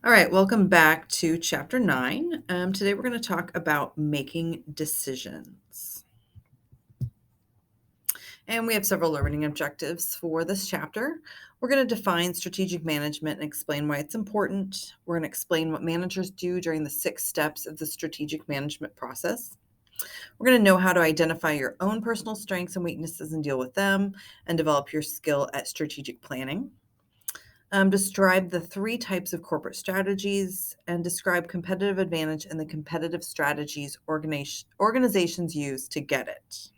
All right, welcome back to chapter 9. Today we're going to talk about making decisions. And we have several learning objectives for this chapter. We're going to define strategic management and explain why it's important. We're going to explain what managers do during the 6 steps of the strategic management process. We're going to know how to identify your own personal strengths and weaknesses and deal with them, and develop your skill at strategic planning. Describe the 3 types of corporate strategies and describe competitive advantage and the competitive strategies organizations use to get it.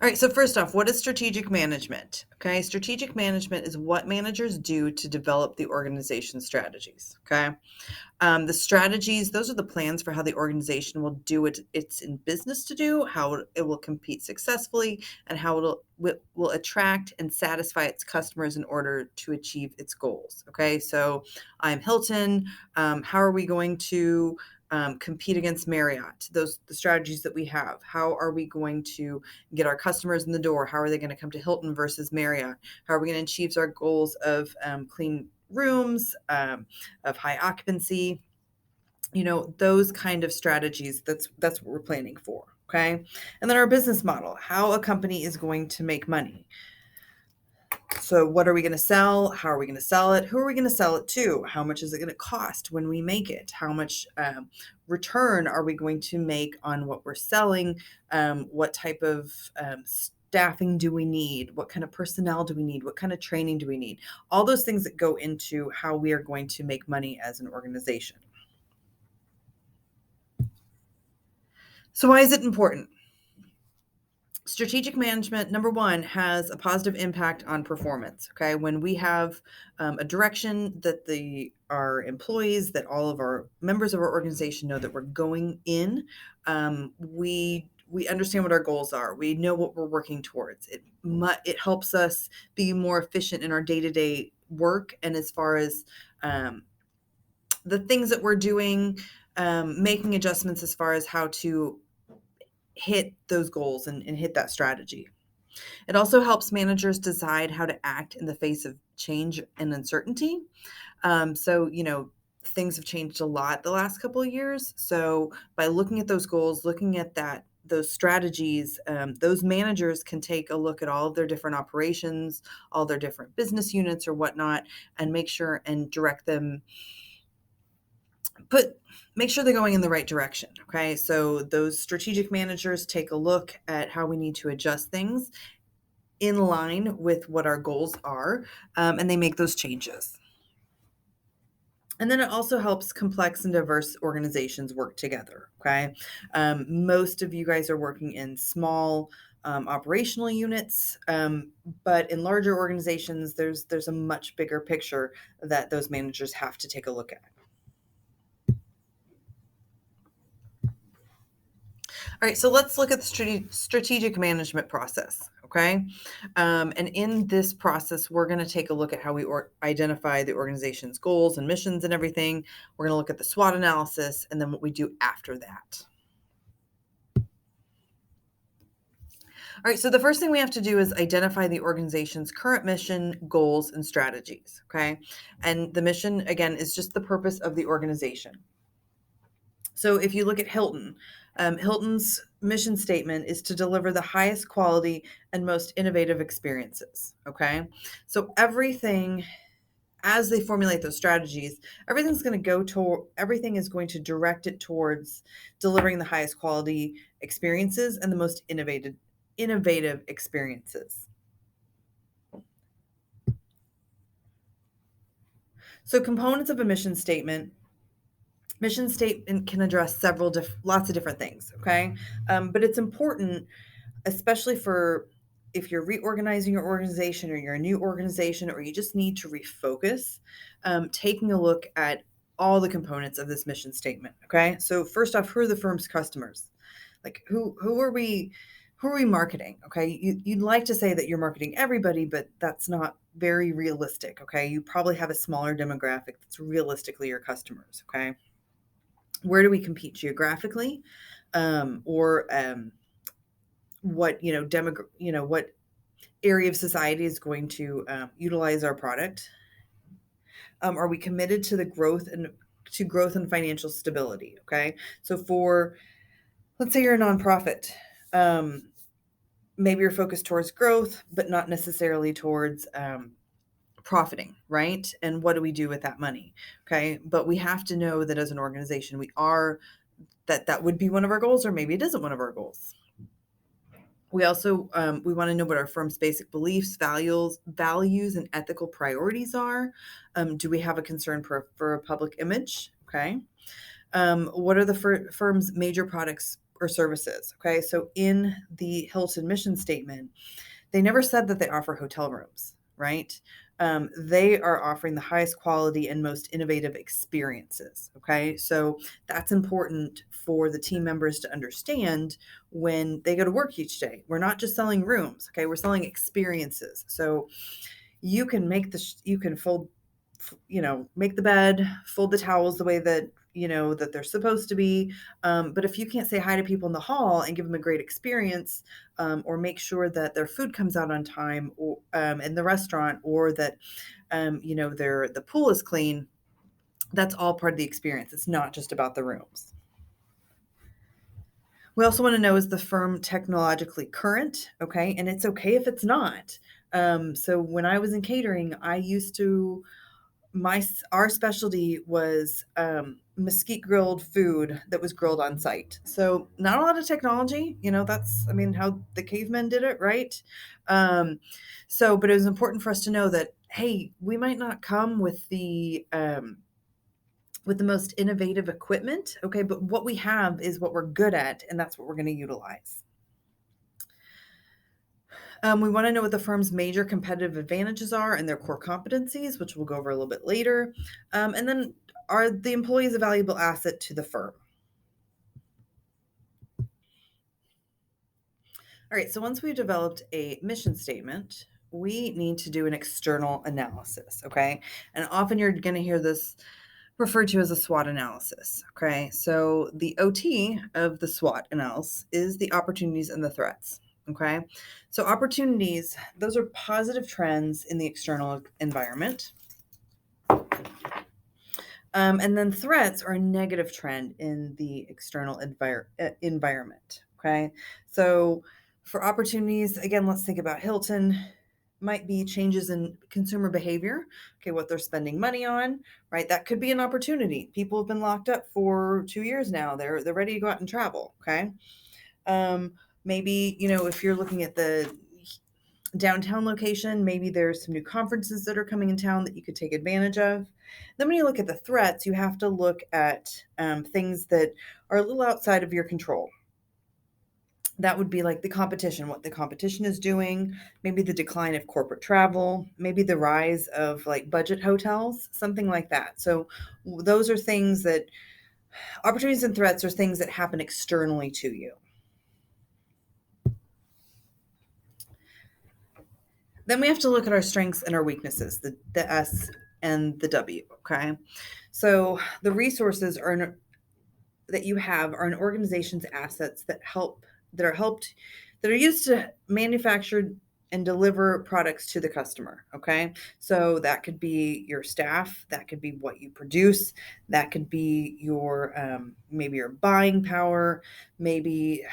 All right, so first off, what is strategic management? Okay, strategic management is what managers do to develop the organization's strategies. Okay, the strategies, those are the plans for how the organization will do what it's in business to do, how it will compete successfully, and how will attract and satisfy its customers in order to achieve its goals. Okay, so I'm Hilton. How are we going to compete against Marriott? Those the strategies that we have. How are we going to get our customers in the door? How are they going to come to Hilton versus Marriott? How are we going to achieve our goals of clean rooms, of high occupancy? Those kind of strategies. That's what we're planning for. Okay, and then our business model, how a company is going to make money. So what are we going to sell? How are we going to sell it? Who are we going to sell it to? How much is it going to cost when we make it? How much return are we going to make on what we're selling? What type of staffing do we need? What kind of personnel do we need? What kind of training do we need? All those things that go into how we are going to make money as an organization. So why is it important? Strategic management, number one, has a positive impact on performance. Okay, when we have a direction that our employees, that all of our members of our organization know that we're going in, we understand what our goals are. We know what we're working towards. It helps us be more efficient in our day to day work, and as far as the things that we're doing, making adjustments as far as how to hit those goals and hit that strategy. It also helps managers decide how to act in the face of change and uncertainty. Things have changed a lot the last couple of years. So by looking at those goals, looking at those strategies, those managers can take a look at all of their different operations, all their different business units or whatnot, and make sure and direct them, make sure they're going in the right direction. Okay, so those strategic managers take a look at how we need to adjust things in line with what our goals are, and they make those changes. And then it also helps complex and diverse organizations work together. Okay, most of you guys are working in small operational units, but in larger organizations, there's a much bigger picture that those managers have to take a look at. All right, so let's look at the strategic management process, okay? And in this process, we're going to take a look at how we identify the organization's goals and missions and everything. We're going to look at the SWOT analysis and then what we do after that. All right, so the first thing we have to do is identify the organization's current mission, goals, and strategies, okay? And the mission, again, is just the purpose of the organization. So if you look at Hilton, Hilton's mission statement is to deliver the highest quality and most innovative experiences. Okay. So everything, as they formulate those strategies, everything is going to direct it towards delivering the highest quality experiences and the most innovative experiences. So components of a mission statement can address lots of different things. Okay, but it's important, especially for if you're reorganizing your organization or you're a new organization or you just need to refocus, taking a look at all the components of this mission statement. Okay, so first off, who are the firm's customers? Like who are we marketing? Okay, you'd like to say that you're marketing everybody, but that's not very realistic. Okay, you probably have a smaller demographic that's realistically your customers. Okay, where do we compete geographically, or what area of society is going to utilize our product? Are we committed to the growth and financial stability? Okay, so for, let's say you're a nonprofit, maybe you're focused towards growth, but not necessarily towards profiting, right? And what do we do with that money? Okay, but we have to know that as an organization, that would be one of our goals, or maybe it isn't one of our goals. We also we want to know what our firm's basic beliefs, values, and ethical priorities are. Do we have a concern for a public image? Okay. What are the firm's major products or services? Okay. So in the Hilton mission statement, they never said that they offer hotel rooms, right? They are offering the highest quality and most innovative experiences. Okay, so that's important for the team members to understand when they go to work each day. We're not just selling rooms. Okay, we're selling experiences. So you can you can fold, make the bed, fold the towels the way that that they're supposed to be. But if you can't say hi to people in the hall and give them a great experience, or make sure that their food comes out on time, or in the restaurant, or that the pool is clean, that's all part of the experience. It's not just about the rooms. We also want to know, is the firm technologically current? Okay, and it's okay if it's not. So when I was in catering, I used to our specialty was mesquite grilled food that was grilled on site. So not a lot of technology, that's, I mean, how the cavemen did it, right? But it was important for us to know that, hey, we might not come with the most innovative equipment, okay, but what we have is what we're good at, and that's what we're going to utilize. We want to know what the firm's major competitive advantages are and their core competencies, which we'll go over a little bit later. And then, are the employees a valuable asset to the firm? All right, so once we've developed a mission statement, we need to do an external analysis, okay? And often you're going to hear this referred to as a SWOT analysis, okay? So the OT of the SWOT analysis is the opportunities and the threats. Okay, so opportunities, those are positive trends in the external environment. And then threats are a negative trend in the external environment. Okay, so for opportunities, again, let's think about Hilton. Might be changes in consumer behavior, okay, what they're spending money on, right? That could be an opportunity. People have been locked up for 2 years now. They're ready to go out and travel, okay? Maybe, if you're looking at the downtown location, maybe there's some new conferences that are coming in town that you could take advantage of. Then when you look at the threats, you have to look at things that are a little outside of your control. That would be like the competition, what the competition is doing, maybe the decline of corporate travel, maybe the rise of like budget hotels, something like that. So those are things that, opportunities and threats are things that happen externally to you. Then we have to look at our strengths and our weaknesses, the S and the W, okay? So the resources that you have are an organization's assets that are used to manufacture and deliver products to the customer, okay? So that could be your staff, that could be what you produce, that could be your maybe your buying power, maybe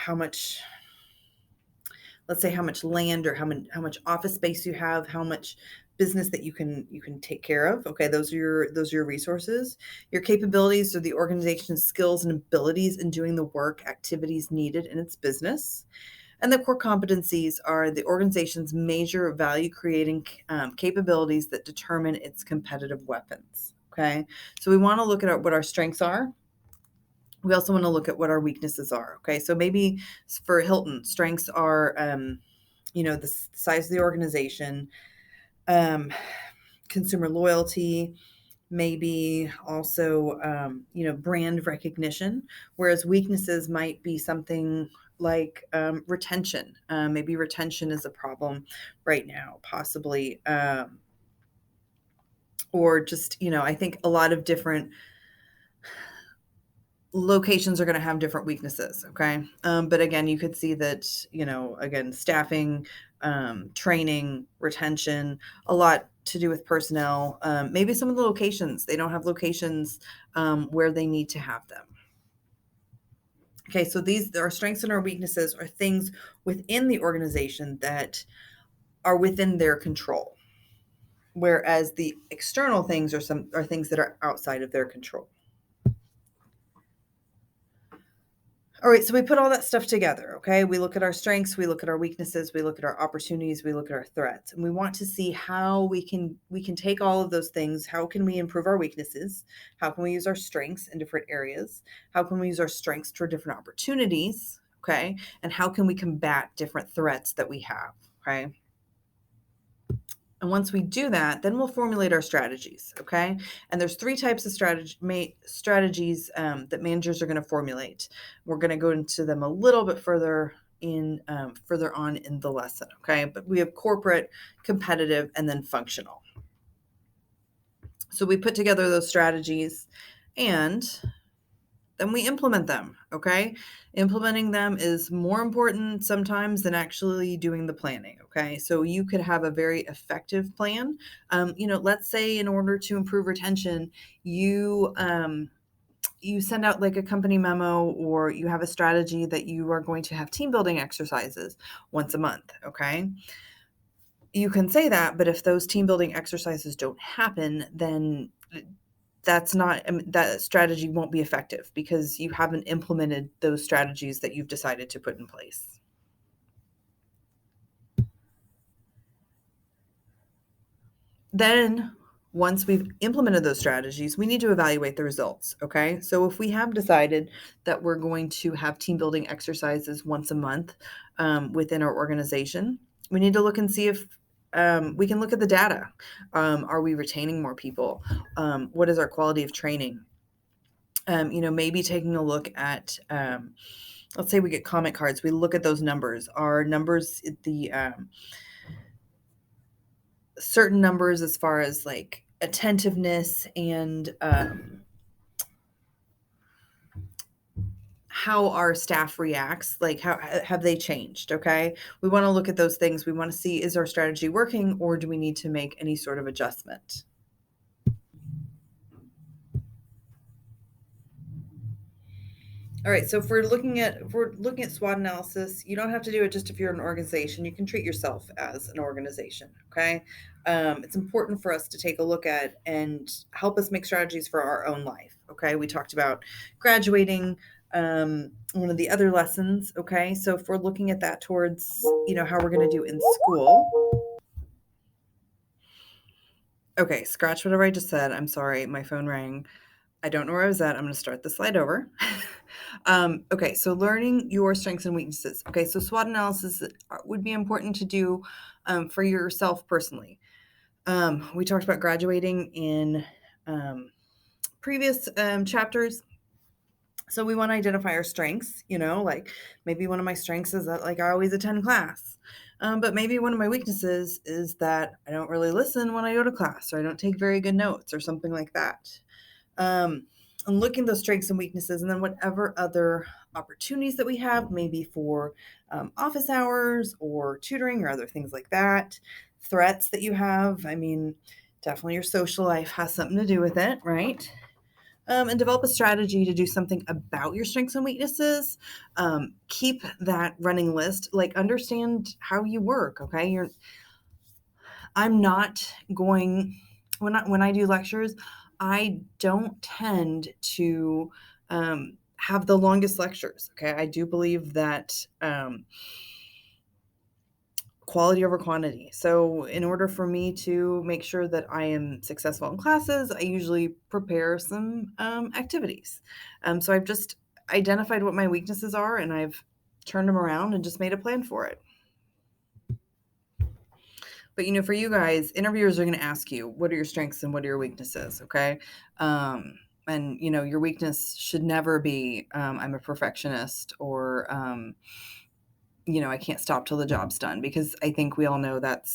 let's say how much land or how much office space you have, how much business that you can take care of. Okay, those are your resources. Your capabilities are the organization's skills and abilities in doing the work activities needed in its business. And the core competencies are the organization's major value creating capabilities that determine its competitive weapons. Okay, so we want to look at what our strengths are. We also want to look at what our weaknesses are. Okay, so maybe for Hilton, strengths are, the size of the organization, consumer loyalty, maybe also, brand recognition, whereas weaknesses might be something like retention. Maybe retention is a problem right now, possibly. Or just, I think a lot of different locations are going to have different weaknesses. Okay. But again, you could see that, again, staffing, training, retention, a lot to do with personnel, maybe some of the locations. They don't have locations where they need to have them. Okay, so these our strengths and our weaknesses are things within the organization that are within their control, whereas the external things are things that are outside of their control. All right, so we put all that stuff together, okay? We look at our strengths, we look at our weaknesses, we look at our opportunities, we look at our threats, and we want to see how we can take all of those things. How can we improve our weaknesses? How can we use our strengths in different areas? How can we use our strengths toward different opportunities, okay? And how can we combat different threats that we have, okay? And once we do that, then we'll formulate our strategies, okay? And there's three types of strategies that managers are going to formulate. We're going to go into them a little bit further further on in the lesson, okay? But we have corporate, competitive, and then functional. So we put together those strategies, and then we implement them, okay? Implementing them is more important sometimes than actually doing the planning, okay? So you could have a very effective plan. Let's say in order to improve retention, you send out like a company memo, or you have a strategy that you are going to have team building exercises once a month, okay? You can say that, but if those team building exercises don't happen, then that strategy won't be effective because you haven't implemented those strategies that you've decided to put in place. Then once we've implemented those strategies, we need to evaluate the results, okay? So if we have decided that we're going to have team building exercises once a month within our organization, we need to look and see if we can look at the data. Are we retaining more people? What is our quality of training? Maybe taking a look at, let's say we get comment cards. We look at those numbers. Are numbers the certain numbers as far as like attentiveness and how our staff reacts, like how have they changed? Okay, we want to look at those things. We want to see, is our strategy working, or do we need to make any sort of adjustment? All right, so if we're looking at SWOT analysis, you don't have to do it just if you're an organization. You can treat yourself as an organization. Okay, it's important for us to take a look at and help us make strategies for our own life. Okay, we talked about graduating, one of the other lessons. Okay, so if we're looking at that towards how we're going to do in school. Okay, scratch whatever I just said. I'm sorry, my phone rang. I don't know where I was at. I'm going to start the slide over. Okay, so learning your strengths and weaknesses. Okay, so SWOT analysis would be important to do for yourself personally. We talked about graduating in previous chapters. So we want to identify our strengths, like maybe one of my strengths is that like I always attend class. But maybe one of my weaknesses is that I don't really listen when I go to class, or I don't take very good notes or something like that. And looking at those strengths and weaknesses, and then whatever other opportunities that we have, maybe for office hours or tutoring or other things like that, threats that you have. I mean, definitely your social life has something to do with it, right? And develop a strategy to do something about your strengths and weaknesses. Keep that running list, like understand how you work. Okay. I'm not going, when I do lectures, I don't tend to have the longest lectures. Okay. I do believe that quality over quantity. So in order for me to make sure that I am successful in classes, I usually prepare some activities. So I've just identified what my weaknesses are, and I've turned them around and just made a plan for it. But for you guys, interviewers are going to ask you, what are your strengths and what are your weaknesses? Okay. And your weakness should never be, I'm a perfectionist, or, I can't stop till the job's done, because I think we all know that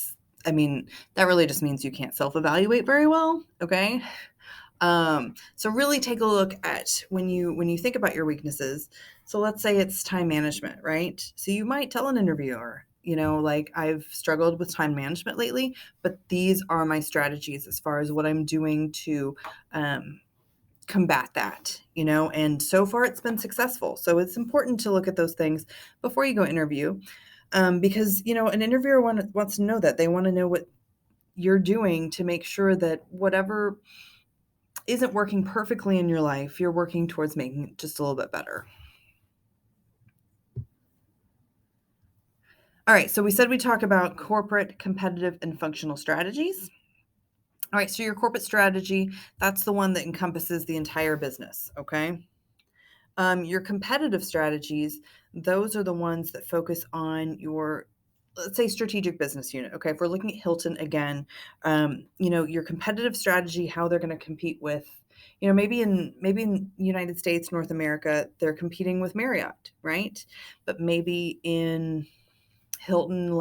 really just means you can't self-evaluate very well. Okay. So really take a look at when you think about your weaknesses. So let's say it's time management, right? So you might tell an interviewer, like I've struggled with time management lately, but these are my strategies as far as what I'm doing to combat that, and so far it's been successful. So it's important to look at those things before you go interview, because, an interviewer wants to know that. They want to know what you're doing to make sure that whatever isn't working perfectly in your life, you're working towards making it just a little bit better. All right, so we said we talk about corporate, competitive, and functional strategies. All right, so your corporate strategy, that's the one that encompasses the entire business, okay? Your competitive strategies, those are the ones that focus on your, let's say, strategic business unit. Okay, if we're looking at Hilton again, your competitive strategy, how they're going to compete with, maybe in United States, North America, they're competing with Marriott, right? But maybe in Hilton,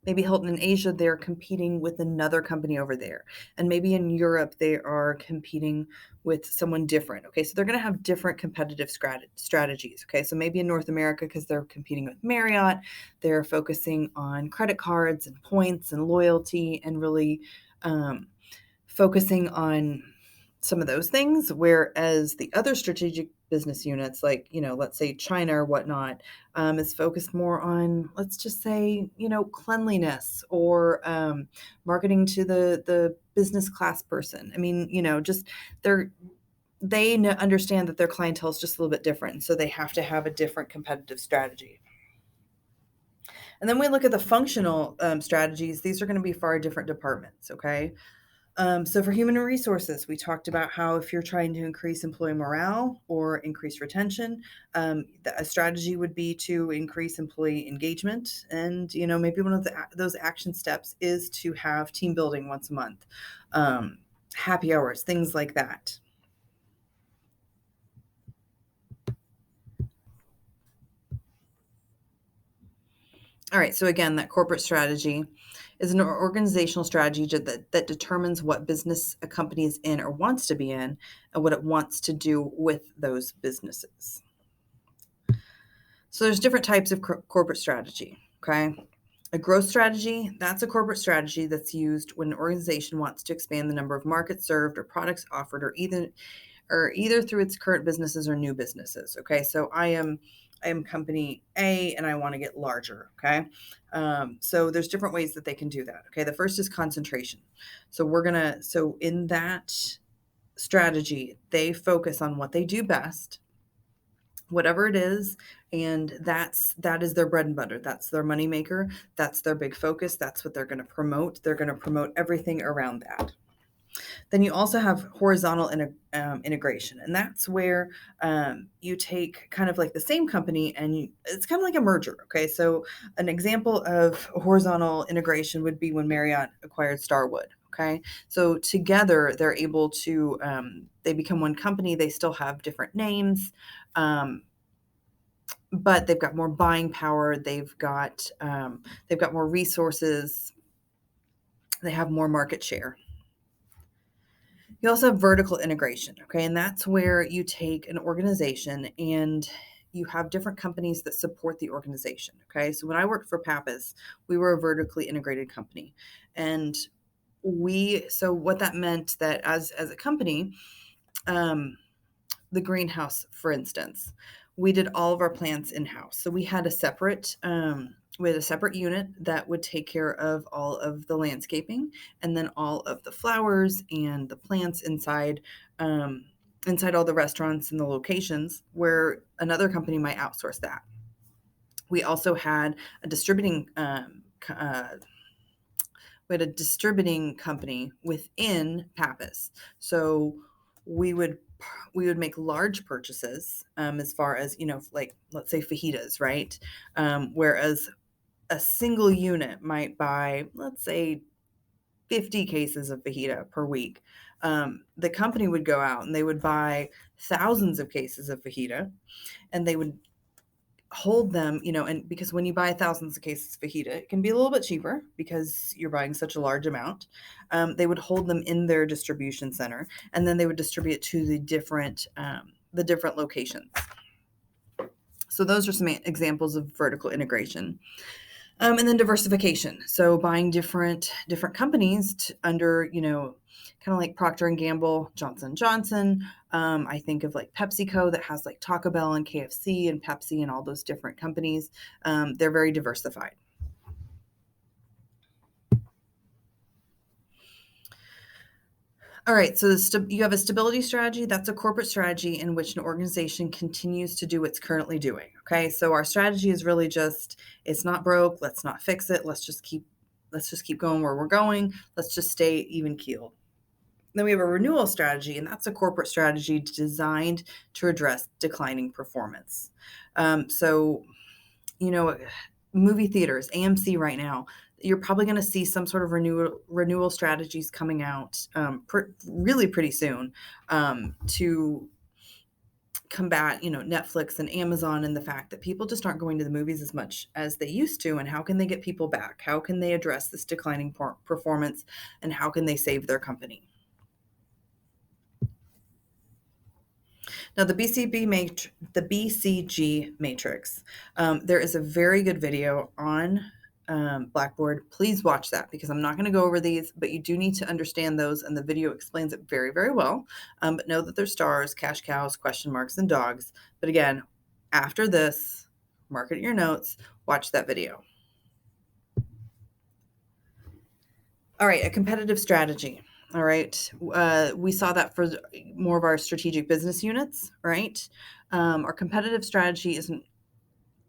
maybe Hilton in Asia, they're competing with another company over there. And maybe in Europe, they are competing with someone different. Okay, so they're going to have different competitive strategies. Okay, so maybe in North America, because they're competing with Marriott, they're focusing on credit cards and points and loyalty and really focusing on some of those things, whereas the other strategic business units, like, let's say China or whatnot, is focused more on, let's just say, cleanliness or marketing to the business class person. I mean, just understand that their clientele is just a little bit different, so they have to have a different competitive strategy. And then we look at the functional strategies. These are going to be far different departments, okay? So for human resources, we talked about how if you're trying to increase employee morale or increase retention, a strategy would be to increase employee engagement. And, maybe one of those action steps is to have team building once a month, happy hours, things like that. All right, so again, that corporate strategy is an organizational strategy that determines what business a company is in or wants to be in and what it wants to do with those businesses. So there's different types of corporate strategy, okay? A growth strategy, that's a corporate strategy that's used when an organization wants to expand the number of markets served or products offered, or either through its current businesses or new businesses. Okay, so I am company A and I want to get larger. Okay, so there's different ways that they can do that. Okay, the first is concentration. So in that strategy, they focus on what they do best, whatever it is, and that is their bread and butter. That's their moneymaker. That's their big focus. That's what they're going to promote. They're going to promote everything around that. Then you also have horizontal integration, and that's where you take kind of like the same company and it's kind of like a merger. Okay, so an example of horizontal integration would be when Marriott acquired Starwood. Okay, so together they're able to they become one company. They still have different names, but they've got more buying power. They've got more resources. They have more market share. You also have vertical integration, okay? And that's where you take an organization and you have different companies that support the organization, okay? So when I worked for Pappas, we were a vertically integrated company. And so what that meant that as a company, the greenhouse, for instance, we did all of our plants in-house. So we had a separate unit that would take care of all of the landscaping and then all of the flowers and the plants inside all the restaurants and the locations, where another company might outsource that. We also had a distributing company within Pappas. So we would make large purchases, as far as, like, let's say fajitas, right? Whereas a single unit might buy, let's say, 50 cases of fajita per week. The company would go out and they would buy thousands of cases of fajita, and they would hold them, and because when you buy thousands of cases of fajita, it can be a little bit cheaper because you're buying such a large amount. They would hold them in their distribution center, and then they would distribute to the different locations. So those are some examples of vertical integration. And then diversification. So buying different companies under, kind of like Procter and Gamble, Johnson Johnson. I think of like PepsiCo that has like Taco Bell and KFC and Pepsi and all those different companies. They're very diversified. All right, so you have a stability strategy. That's a corporate strategy in which an organization continues to do what's currently doing. Okay, so our strategy is really just, it's not broke. Let's not fix it. Let's just keep going where we're going. Let's just stay even keeled. Then we have a renewal strategy, and that's a corporate strategy designed to address declining performance. So, you know, movie theaters, AMC right now, you're probably going to see some sort of renewal strategies coming out really pretty soon to combat, Netflix and Amazon and the fact that people just aren't going to the movies as much as they used to. And how can they get people back? How can they address this declining performance? And how can they save their company? Now, the BCG matrix, there is a very good video on Blackboard. Please watch that because I'm not going to go over these, but you do need to understand those, and the video explains it very, very well. But know that there's stars, cash cows, question marks, and dogs. But again, after this, mark it in your notes, watch that video. All right, a competitive strategy. All right. We saw that for more of our strategic business units, right? Our competitive strategy is an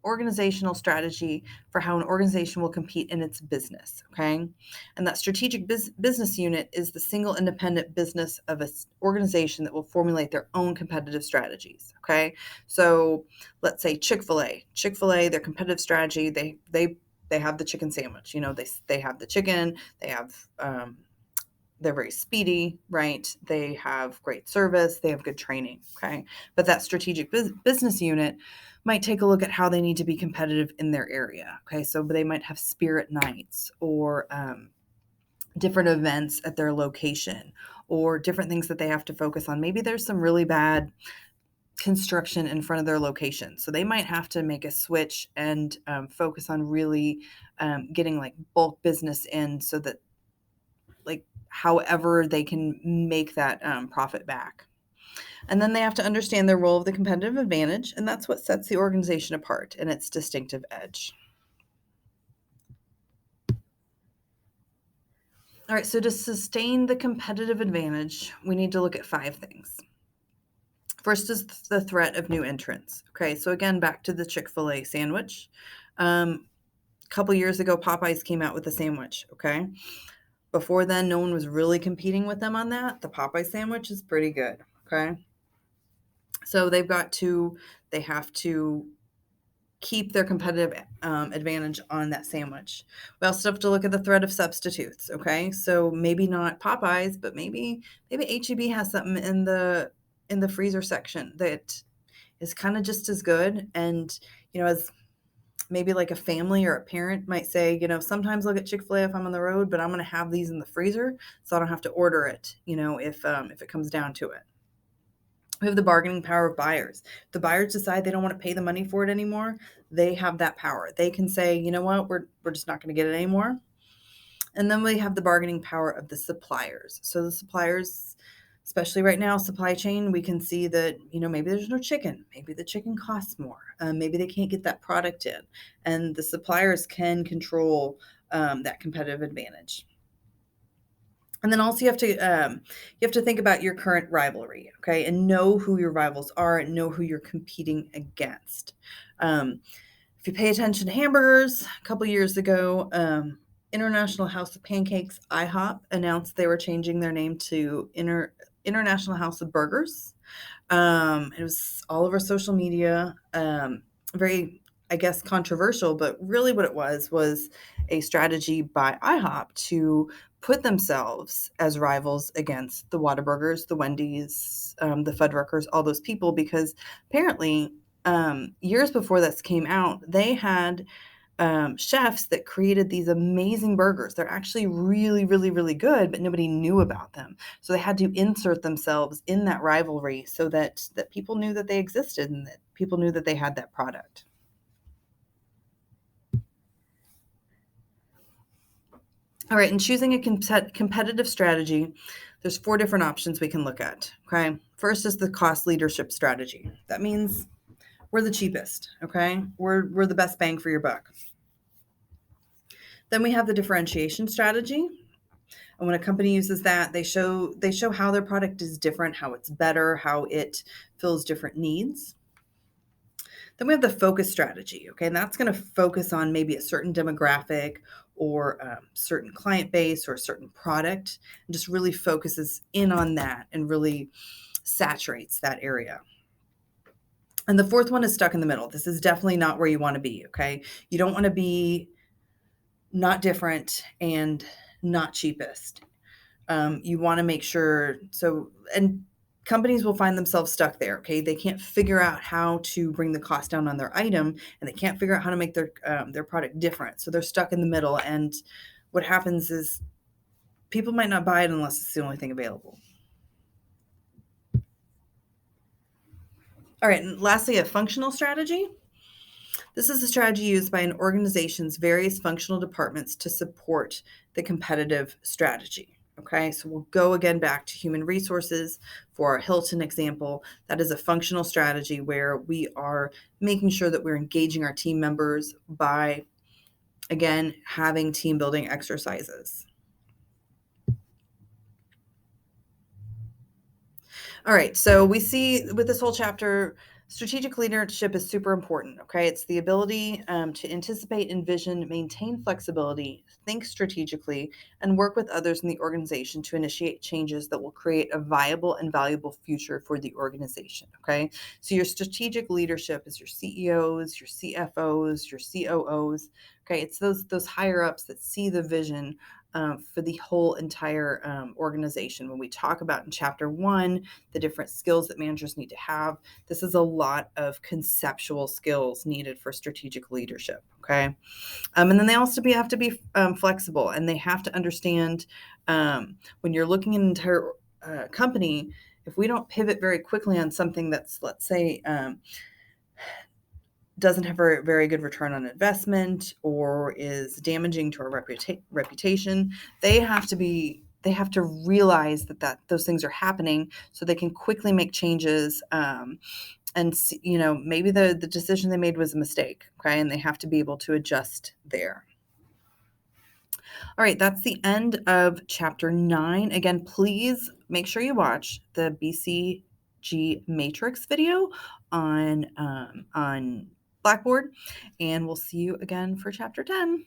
organizational strategy for how an organization will compete in its business, okay? And that strategic business unit is the single independent business of an organization that will formulate their own competitive strategies, okay? So let's say Chick-fil-A. Chick-fil-A, their competitive strategy, they have the chicken sandwich. They have the chicken, they have they're very speedy, right? They have great service, they have good training, okay? But that strategic business unit might take a look at how they need to be competitive in their area, okay? So they might have spirit nights or different events at their location or different things that they have to focus on. Maybe there's some really bad construction in front of their location. So they might have to make a switch and focus on really getting like bulk business in so that like however they can make that profit back. And then they have to understand their role of the competitive advantage, and that's what sets the organization apart and its distinctive edge. All right, so to sustain the competitive advantage, we need to look at 5 things. First is the threat of new entrants. Okay, so again, back to the Chick-fil-A sandwich. A couple years ago, Popeyes came out with a sandwich, okay? Before then, no one was really competing with them on that. The Popeye sandwich is pretty good, okay? So they have to keep their competitive advantage on that sandwich. We also have to look at the threat of substitutes, okay? So maybe not Popeyes, but maybe H-E-B has something in the freezer section that is kind of just as good. And, as maybe like a family or a parent might say, sometimes I'll get Chick-fil-A if I'm on the road, but I'm going to have these in the freezer so I don't have to order it, if it comes down to it. We have the bargaining power of buyers. If the buyers decide they don't want to pay the money for it anymore, they have that power. They can say, you know what, we're just not going to get it anymore. And then we have the bargaining power of the suppliers. So the suppliers, especially right now, supply chain, we can see that, maybe there's no chicken. Maybe the chicken costs more. Maybe they can't get that product in. And the suppliers can control that competitive advantage. And then also you have to think about your current rivalry, okay, and know who your rivals are and know who you're competing against. If you pay attention to hamburgers, a couple years ago, International House of Pancakes, IHOP, announced they were changing their name to International House of Burgers. It was all over social media, very, I guess, controversial, but really what it was a strategy by IHOP to put themselves as rivals against the Whataburgers, the Wendy's, the Fuddruckers, all those people, because apparently years before this came out, they had chefs that created these amazing burgers. They're actually really, really, really good, but nobody knew about them. So they had to insert themselves in that rivalry so that people knew that they existed and that people knew that they had that product. All right, in choosing a competitive strategy, there's 4 different options we can look at, okay? First is the cost leadership strategy. That means we're the cheapest, okay? We're the best bang for your buck. Then we have the differentiation strategy. And when a company uses that, they show how their product is different, how it's better, how it fills different needs. Then we have the focus strategy, okay? And that's going to focus on maybe a certain demographic or certain client base or a certain product, and just really focuses in on that and really saturates that area. And the fourth one is stuck in the middle. This is definitely not where you want to be, okay? You don't want to be not different and not cheapest. You want to make sure and companies will find themselves stuck there. Okay, they can't figure out how to bring the cost down on their item, and they can't figure out how to make their product different. So they're stuck in the middle, and what happens is people might not buy it unless it's the only thing available. All right, and lastly, a functional strategy. This is a strategy used by an organization's various functional departments to support the competitive strategy. Okay, so we'll go again back to human resources for our Hilton example. That is a functional strategy where we are making sure that we're engaging our team members by, again, having team building exercises. All right, so we see with this whole chapter, strategic leadership is super important. Okay, it's the ability to anticipate, envision, maintain flexibility, think strategically, and work with others in the organization to initiate changes that will create a viable and valuable future for the organization. Okay, so your strategic leadership is your CEOs, your CFOs, your COOs. Okay, it's those higher ups that see the vision for the whole entire organization. When we talk about in chapter 1, the different skills that managers need to have, this is a lot of conceptual skills needed for strategic leadership. Okay. And then they also have to be flexible, and they have to understand when you're looking at an entire company, if we don't pivot very quickly on something that's, let's say, doesn't have a very good return on investment or is damaging to our reputation, they have to realize that those things are happening so they can quickly make changes, and maybe the decision they made was a mistake, okay, and they have to be able to adjust there. All right, that's the end of chapter 9. Again, please make sure you watch the BCG Matrix video on Blackboard, and we'll see you again for chapter 10.